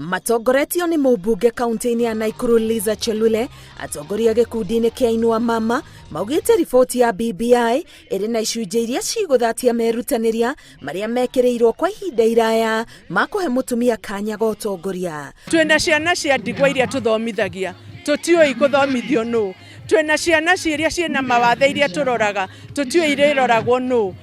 Matongoretio ni mũmbunge kaunti-inĩ ya Naikuru Liza Chelule, atongoria gĩkundi-inĩ kĩa Inua Mama maugĩte riboti ya BBI ĩrĩ na icunjĩ iria cigũthatia merutanĩria marĩa mekĩrĩirwo kwa ihinda iraya ma kũhe mũtumia kanya ga ũtongoria. Twĩna ciana cia ndigwa iria tũthomithagia, tũtiũĩ gũthomithio nũ. Twĩna ciana iria ciĩna mawathe iria tũroraga, tũtiũĩ irĩroragwo nũ.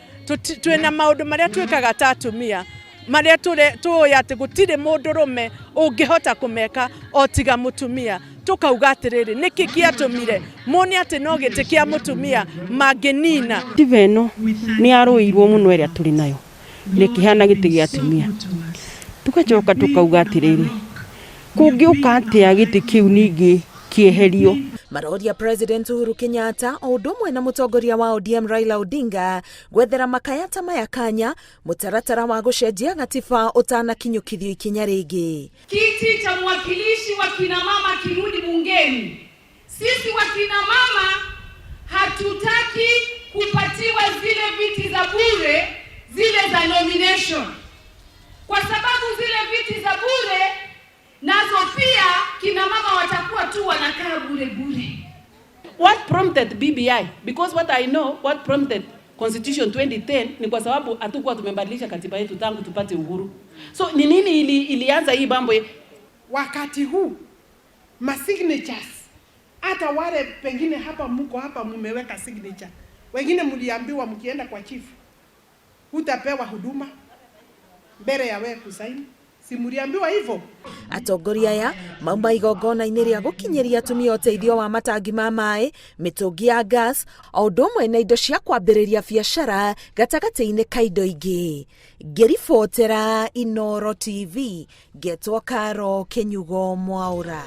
Twĩna maũndũ marĩa twĩkaga ta atumia maria tuoya ati gutire mũndũrũme ũngĩhota kũmeka o tiga mũtumia. Tukauga atiriri niki kiatumire mone ati no gĩtĩ kĩa mũtumia mangĩnina. Tiveno ni arũirwo mũno ĩrĩa tũrĩ nayo nikihana gĩtĩ gĩa atumia. Tugacoka tukauga atiriri kũngĩũka atĩa gĩtĩ kĩu ningĩ kieherio. Maroria President Uhuru Kenyatta o ũndũ ũmwe na mũtongoria wa ODM Raila Odinga gwethera makayata maya kanya mũtaratara wa gũcenjia gatiba ũtanakinyũkithio ikinya rĩngĩ. Kiti cha mwakilishi wa kina mama kirudi bungeni. Sisi wa kina mama hatutaki kupatiwa zile viti za bure, zile za nomination. Kwa sababu zile viti za bure nazo pia kina mama watakuwa tu wanakaa bure bure. What prompted BBI? Because what I know, what prompted Constitution 2010 ni kwa sababu hatukuwa tumebadilisha katiba yetu tangu tupate uhuru. So ni nini ilianza hii mambo? Wakati huu signatures hata wale pengine hapa mko hapa mmeweka signature. Wengine mliambiwa mkienda kwa chief utapewa huduma mbele ya wewe kusaini. Simuriambiwa hivyo. Atongoria aya mauma igongona-inĩ rĩa gũkinyĩria atumia ũteithio wa matangi ma maĩ, mĩtũngi ya gas, o ũndũ ũmwe na indo cia kwambĩrĩria biacara gatagatĩ-inĩ ka indo ingĩ. Ngĩribotera Inooro TV, ngetwo Karo Kenyugo Mwaũra.